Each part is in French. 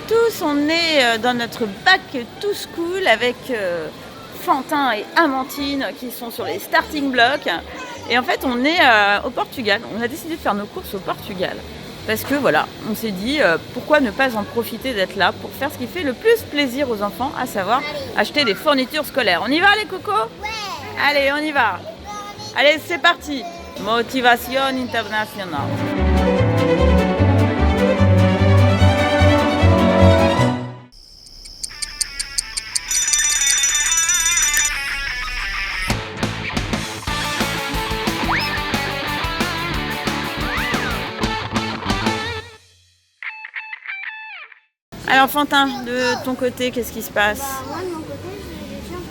tous, on est dans notre back to school avec Fantin et Amandine qui sont sur les starting blocks. Et en fait, on est au Portugal. On a décidé de faire nos courses au Portugal. Parce que voilà, on s'est dit pourquoi ne pas en profiter d'être là pour faire ce qui fait le plus plaisir aux enfants, à savoir acheter des fournitures scolaires. On y va les cocos? Ouais. Allez, on y va. Allez, c'est parti. Motivation internationale. Alors Fantin, de ton côté, qu'est-ce qui se passe? Moi, de mon côté,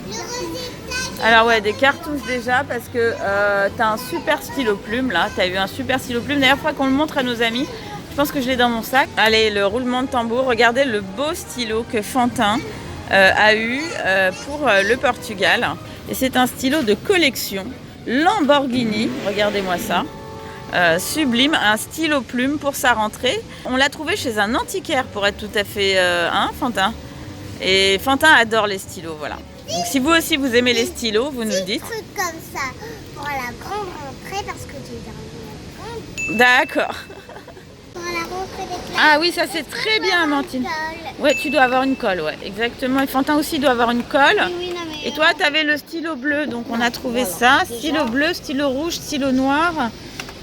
j'ai Alors ouais, des cartouches déjà parce que t'as un super stylo plume là, t'as eu un super stylo plume. D'ailleurs, il faudra qu'on le montre à nos amis. Je pense que je l'ai dans mon sac. Allez, le roulement de tambour. Regardez le beau stylo que Fantin a eu pour le Portugal. Et c'est un stylo de collection Lamborghini. Regardez-moi ça. Sublime, un stylo plume pour sa rentrée. On l'a trouvé chez un antiquaire pour être tout à fait, Fantin. Et Fantin adore les stylos, voilà. Donc si vous aussi vous aimez les stylos, vous nous le dites. des trucs comme ça pour la grande rentrée parce que j'ai dormi D'accord. pour la rentrée des classes. Ah oui, ça c'est très bien, Amandine. Ouais, tu dois avoir une colle, ouais, exactement. Et Fantin aussi doit avoir une colle. Oui, non, mais Et toi, tu avais le stylo bleu, donc on a trouvé ça. Stylo bleu, stylo rouge, stylo noir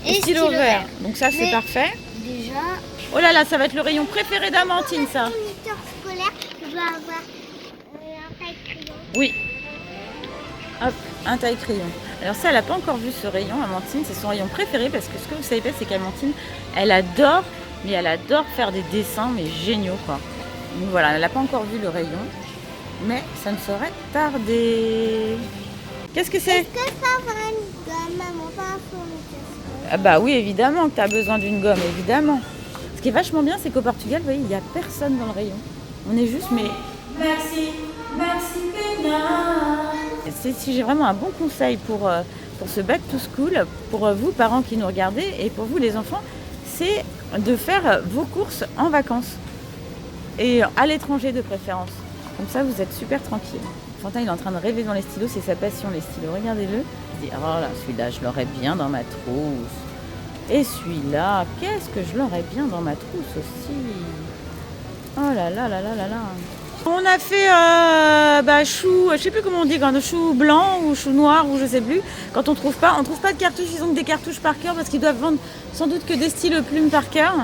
et stylo vert. Donc ça c'est Mais- parfait. déjà, Oh là là, ça va être le rayon préféré d'Amandine, ça. moniteur scolaire, je dois avoir un taille-crayon. Oui. Hop, un taille-crayon. Alors ça, elle n'a pas encore vu ce rayon, Amandine. C'est son rayon préféré parce que ce que vous savez pas, c'est qu'Amandine, elle adore faire des dessins, mais géniaux, quoi. Donc voilà, elle n'a pas encore vu le rayon, mais ça ne saurait tarder. Qu'est-ce que c'est? Est-ce que ça va une gomme, maman, pas un fourniture scolaire? Ah bah oui, évidemment que tu as besoin d'une gomme, évidemment. Ce qui est vachement bien, c'est qu'au Portugal, vous voyez, il n'y a personne dans le rayon. On est juste, mais... Merci, merci, Pena. Si j'ai vraiment un bon conseil pour ce back to school, pour vous, parents qui nous regardez, et pour vous, les enfants, c'est de faire vos courses en vacances. Et à l'étranger de préférence. Comme ça, vous êtes super tranquille. Fantin, il est en train de rêver dans les stylos, c'est sa passion, les stylos. Regardez-le. Il dit, oh là, celui-là, je l'aurais bien dans ma trousse. Et celui-là, qu'est-ce que je l'aurais bien dans ma trousse aussi. Oh là là là là là là. On a fait chou, je sais plus comment on dit, quand chou blanc ou chou noir ou je sais plus. Quand on trouve pas de cartouches, ils ont que des cartouches par cœur parce qu'ils doivent vendre sans doute que des stylos plumes par cœur.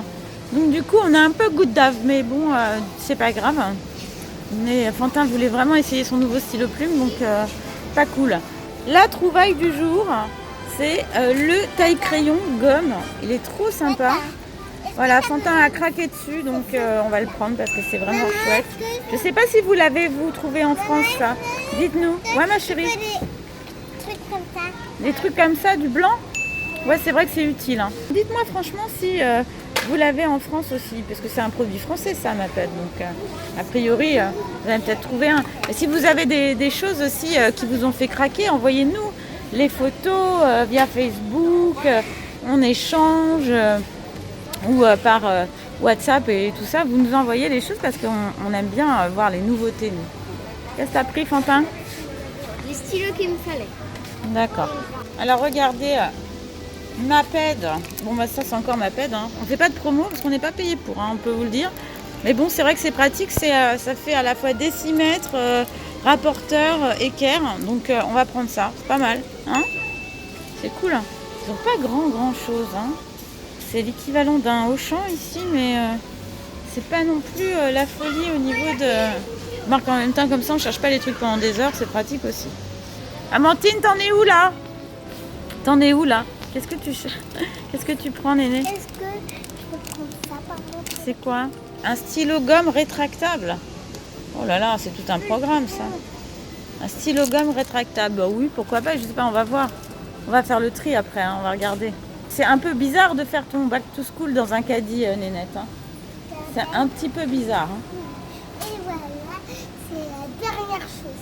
Donc du coup, on a un peu goût d'ave, mais bon, c'est pas grave. Mais Fantin voulait vraiment essayer son nouveau stylo plume, donc pas cool. La trouvaille du jour, c'est le taille-crayon gomme. Il est trop sympa. Voilà, Fantin a craqué dessus, donc on va le prendre parce que c'est vraiment chouette. Je sais pas si vous l'avez, vous, trouvé en France, ça. Dites-nous. Ouais, ma chérie. Des trucs comme ça. Des trucs comme ça, du blanc? Ouais, c'est vrai que c'est utile. Hein. Dites-moi franchement si vous l'avez en France aussi, parce que c'est un produit français, ça, ma pète. Donc, a priori, vous allez peut-être trouver un. Mais si vous avez des choses aussi qui vous ont fait craquer, envoyez-nous les photos via Facebook, on échange, ou par WhatsApp et tout ça. Vous nous envoyez les choses parce qu'on aime bien voir les nouveautés, nous. Qu'est-ce que t'as pris, Fantin? Les stylos qu'il me fallait. D'accord. Alors, regardez. Maped, bon bah ça c'est encore Maped, hein. On fait pas de promo parce qu'on n'est pas payé pour, hein, on peut vous le dire. Mais bon, c'est vrai que c'est pratique, ça fait à la fois décimètre, rapporteur, équerre, donc on va prendre ça, c'est pas mal, hein. C'est cool, hein. Ils n'ont pas grand chose, hein. C'est l'équivalent d'un Auchan ici, mais c'est pas non plus la folie au niveau de... Marc, en même temps comme ça on cherche pas les trucs pendant des heures, c'est pratique aussi. Amandine, t'en es où là? Qu'est-ce que tu prends, Néné? Est-ce que je peux prendre ça par contre? C'est quoi? Un stylo gomme rétractable. Oh là là, c'est tout un programme, ça. Un stylo gomme rétractable. Bah oui, pourquoi pas, je sais pas, on va voir. On va faire le tri après, hein, on va regarder. C'est un peu bizarre de faire ton back to school dans un caddie, Nénette. Hein. C'est un petit peu bizarre. Hein. Et voilà, c'est la dernière chose.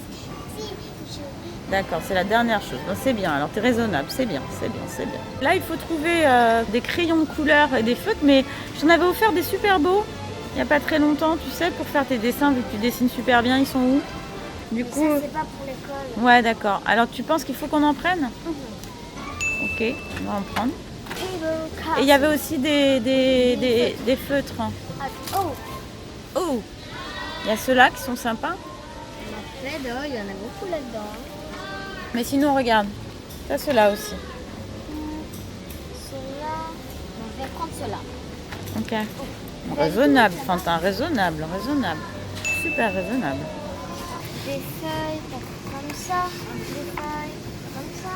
Si je... D'accord, c'est la dernière chose. Bon, c'est bien, alors t'es raisonnable, c'est bien. Là, il faut trouver des crayons de couleur et des feutres, mais j'en avais offert des super beaux. il n'y a pas très longtemps, tu sais, pour faire tes dessins, vu que tu dessines super bien, ils sont où? Du Mais coup, ça, c'est pas pour l'école. ouais, d'accord. Alors, tu penses qu'il faut qu'on en prenne? Mhm. Ok, on va en prendre. Table Et il y avait aussi des feutres. craft. Oh, Oh, il y a ceux-là qui sont sympas. il y en a plein, il y en a beaucoup là-dedans. Mais sinon, regarde. Ça, ceux-là aussi. Ceux-là, je vais prendre ceux-là. Ok. Raisonnable, Fantin, raisonnable, raisonnable. Super raisonnable. Des feuilles comme ça, des feuilles comme ça,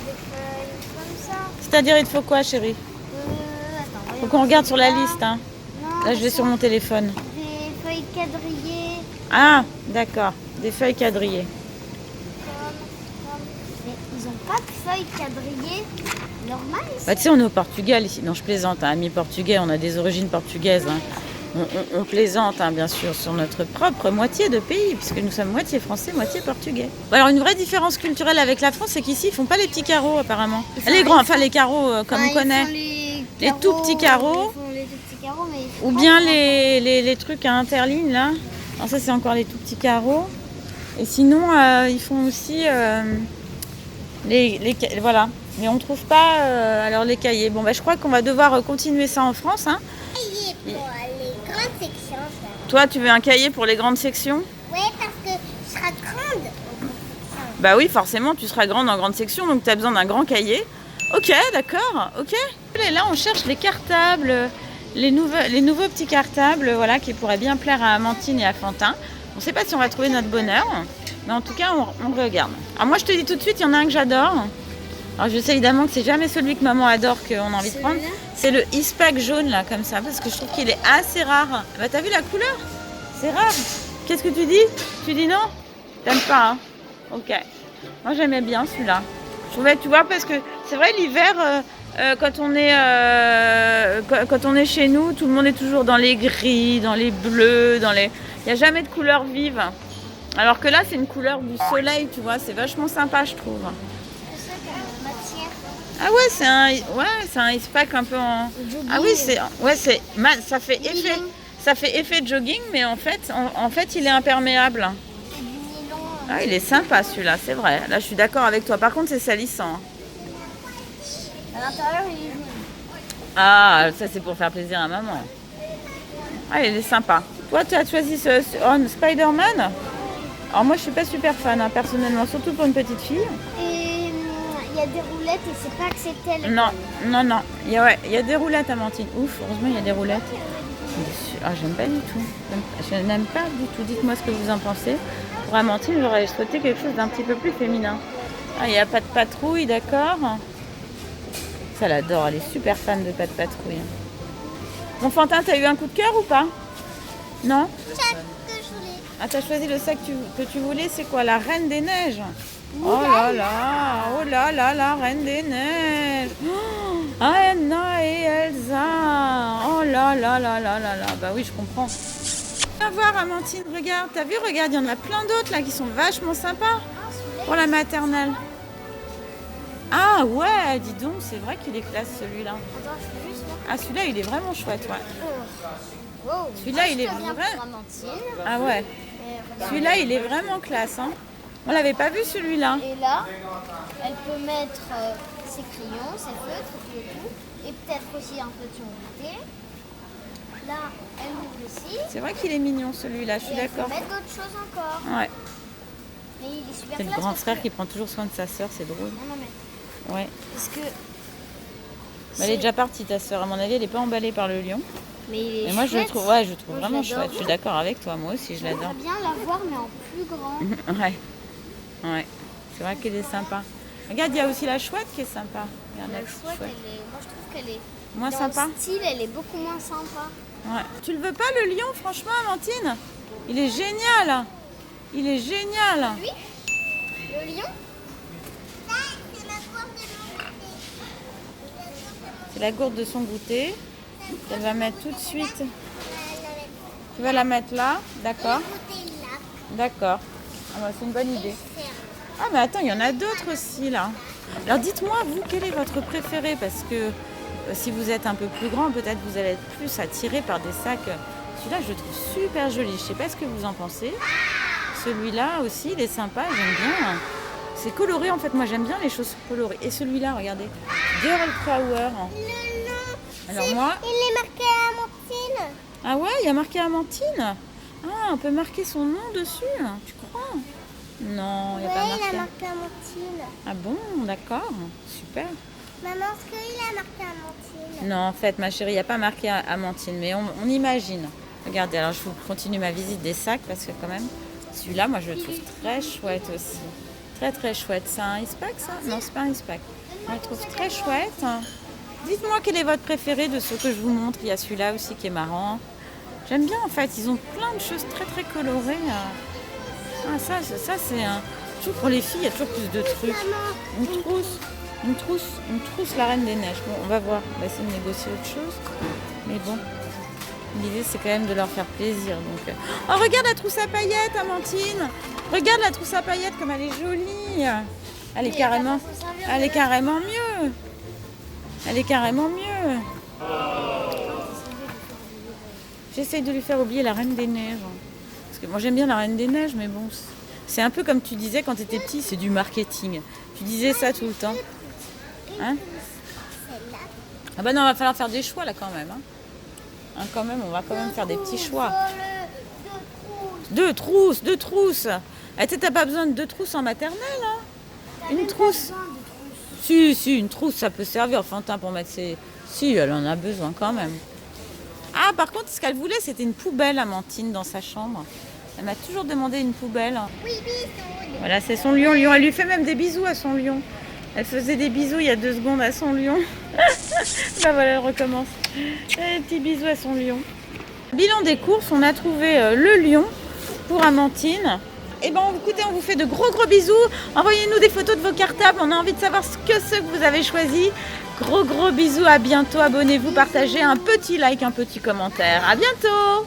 des feuilles comme ça. C'est-à-dire, il te faut quoi, chérie? Attends, Faut qu'on regarde sur la liste, hein. Non, Là, je vais sur mon téléphone. des feuilles quadrillées, Ah, d'accord. Des feuilles quadrillées. Mais ils ont pas de feuilles quadrillées normales ici. Bah, tu sais, on est au Portugal ici. Non, je plaisante, hein, amis portugais, on a des origines portugaises. Hein. On plaisante, hein, bien sûr, sur notre propre moitié de pays, puisque nous sommes moitié français, moitié portugais. Bon, alors, une vraie différence culturelle avec la France, c'est qu'ici, ils font pas les petits carreaux, apparemment. Les grands, enfin, les carreaux, comme on connaît. Les tout petits carreaux. Ils font les tout petits carreaux, mais ils font Ou pas bien les les trucs à interligne, là. Alors, ça, c'est encore les tout petits carreaux. Et sinon, ils font aussi voilà. Mais on ne trouve pas alors les cahiers. Bon, bah, je crois qu'on va devoir continuer ça en France. Hein. cahiers pour les grandes sections. Ça. Toi, tu veux un cahier pour les grandes sections? Oui, parce que je serai grande. Bah oui, forcément, tu seras grande en grande section, donc tu as besoin d'un grand cahier. Ok, d'accord, ok. Et là, on cherche les cartables, les nouveaux petits cartables, voilà, qui pourraient bien plaire à Amandine et à Fantin. On ne sait pas si on va trouver notre bonheur, mais en tout cas, on le regarde. Alors moi, je te dis tout de suite, il y en a un que j'adore. Alors je sais évidemment que c'est jamais celui que maman adore qu'on a envie de prendre. C'est le Ispac jaune, là, comme ça, parce que je trouve qu'il est assez rare. Bah, t'as vu la couleur? C'est rare. Qu'est-ce que tu dis? Tu dis non? T'aimes pas, hein? Ok. Moi, j'aimais bien celui-là. Je trouvais, tu vois, parce que c'est vrai, l'hiver, quand on est chez nous, tout le monde est toujours dans les gris, dans les bleus, il n'y a jamais de couleur vive. Alors que là, c'est une couleur du soleil, tu vois, c'est vachement sympa, je trouve. C'est ça comme matière. Ah ouais, c'est un Ispac un peu en... Jogging. Ah oui, ça fait effet jogging, mais en fait, il est imperméable. C'est du nylon. Ah, il est sympa celui-là, c'est vrai. Là, je suis d'accord avec toi. Par contre, c'est salissant. À l'intérieur, il est jaune. Ah, ça c'est pour faire plaisir à maman. Ah, il est sympa. Toi, tu as choisi ce Spider-Man. Alors moi, je suis pas super fan, hein, personnellement, surtout pour une petite fille. Et il y a des roulettes et c'est pas accepté à l'école. Non. Il y a des roulettes, Amandine. Ouf, heureusement, il y a des roulettes. Ah, j'aime pas du tout. Je n'aime pas du tout. Dites-moi ce que vous en pensez. Pour Amandine, j'aurais souhaité quelque chose d'un petit peu plus féminin. Ah, il n'y a pas de patrouille, d'accord. Ça l'adore, elle est super fan de pas de patrouille. Mon Fantin, t'as eu un coup de cœur ou pas? Non? Ah, t'as choisi le sac que tu voulais, c'est quoi? La Reine des Neiges? Oh là là, la Reine des Neiges! Oh, Anna et Elsa! Oh là là là là là là! Bah oui, je comprends. Viens voir, Amandine, regarde, t'as vu? Regarde, il y en a plein d'autres là qui sont vachement sympas pour la maternelle. Ah ouais, dis donc, c'est vrai qu'il est classe celui-là. Attends, je fais juste voir. Ah, celui-là, il est vraiment chouette, ouais. Wow. Celui-là, il est bien vrai. pour Amandine. Ah ouais. Et regarde. Celui-là, il est vraiment classe, hein. On l'avait pas vu celui-là. Et là, elle peut mettre ses crayons, ses feutres, tout et tout. Et peut-être aussi un peu de son goûter. Là, elle ouvre ici. C'est vrai qu'il est mignon celui-là, je suis Et elle peut d'accord. mettre d'autres choses encore. Ouais. Mais il est super C'est le classe grand parce frère que... qui prend toujours soin de sa sœur, c'est drôle. Non, mais Ouais. parce que... Mais elle est déjà partie, ta sœur. À mon avis, elle est pas emballée par le lion. Mais il est Et moi, je le chouette. trouve, Moi, vraiment je l'adore. chouette. Je suis d'accord avec toi. Moi aussi, je l'adore. J'aimerais bien la voir, mais en plus grand. Ouais. Ouais. C'est vrai qu'elle est sympa. Regarde, il y a aussi la chouette qui est sympa. Regarde La petite chouette, moi je trouve qu'elle est... Moins dans sympa. le style, elle est beaucoup moins sympa. Ouais. Tu le veux pas, le lion, franchement, Amandine? Il est génial. Il est génial. Lui, le lion, C'est la gourde de son goûter. Elle va mettre tout de suite. Tu vas la mettre là, d'accord? D'accord. Ah bah, c'est une bonne idée. Ah mais attends, il y en a d'autres aussi là. Alors dites-moi, vous, quel est votre préféré? Parce que si vous êtes un peu plus grand, peut-être vous allez être plus attiré par des sacs Celui-là, je le trouve super joli. Je sais pas ce que vous en pensez. Celui-là aussi, il est sympa, j'aime bien. C'est coloré en fait, moi j'aime bien les choses colorées. Et celui-là, regardez, Girl Flower. Alors moi... Il est marqué Amandine. Ah ouais, il y a marqué Amandine. Ah, on peut marquer son nom dessus, tu crois? Non, il n'y a pas Oui, marqué. il a marqué Amandine. Ah bon, d'accord, super. Maman, est-ce qu'il a marqué Amandine? Non, en fait, ma chérie, il n'y a pas marqué Amandine, mais on imagine. Regardez, alors je vous continue ma visite des sacs parce que quand même, celui-là, moi je le trouve très chouette aussi. Très très chouette. C'est un Eastpak ça? Non, c'est pas un Eastpak. Je le trouve très chouette. Dites-moi quel est votre préféré de ceux que je vous montre. Il y a celui-là aussi qui est marrant. J'aime bien en fait, ils ont plein de choses très très colorées. Ah ça c'est un... Toujours pour les filles, il y a toujours plus de trucs. Une trousse la Reine des Neiges. Bon, on va voir, on va essayer de négocier autre chose. Mais bon, l'idée c'est quand même de leur faire plaisir. Donc... Oh regarde la trousse à paillettes, Amandine. Regarde la trousse à paillettes comme elle est jolie. Elle est carrément mieux. Elle est carrément mieux. J'essaye de lui faire oublier la Reine des Neiges. Parce que moi j'aime bien la Reine des Neiges, mais bon, c'est un peu comme tu disais quand tu étais petit, c'est du marketing. Tu disais ça tout le temps. Hein? Ah bah non, il va falloir faire des choix là quand même. Hein, quand même, on va quand même faire des petits choix. Deux trousses. Ah, t'as pas besoin de 2 trousses en maternelle, hein? Une trousse. Si, une trousse, ça peut servir, Fantin, pour mettre ses... Si, elle en a besoin quand même. Ah, par contre, ce qu'elle voulait, c'était une poubelle, Amandine, dans sa chambre. Elle m'a toujours demandé une poubelle. Oui, bisous. Voilà, c'est son lion. Elle lui fait même des bisous à son lion. Elle faisait des bisous il y a 2 secondes à son lion. Bah voilà, elle recommence. Un petit bisou à son lion. Bilan des courses, on a trouvé le lion pour Amandine. Et ben écoutez, on vous fait de gros bisous. Envoyez-nous des photos de vos cartables. On a envie de savoir ce que vous avez choisi. Gros bisous, à bientôt. Abonnez-vous, partagez, un petit like, un petit commentaire. À bientôt.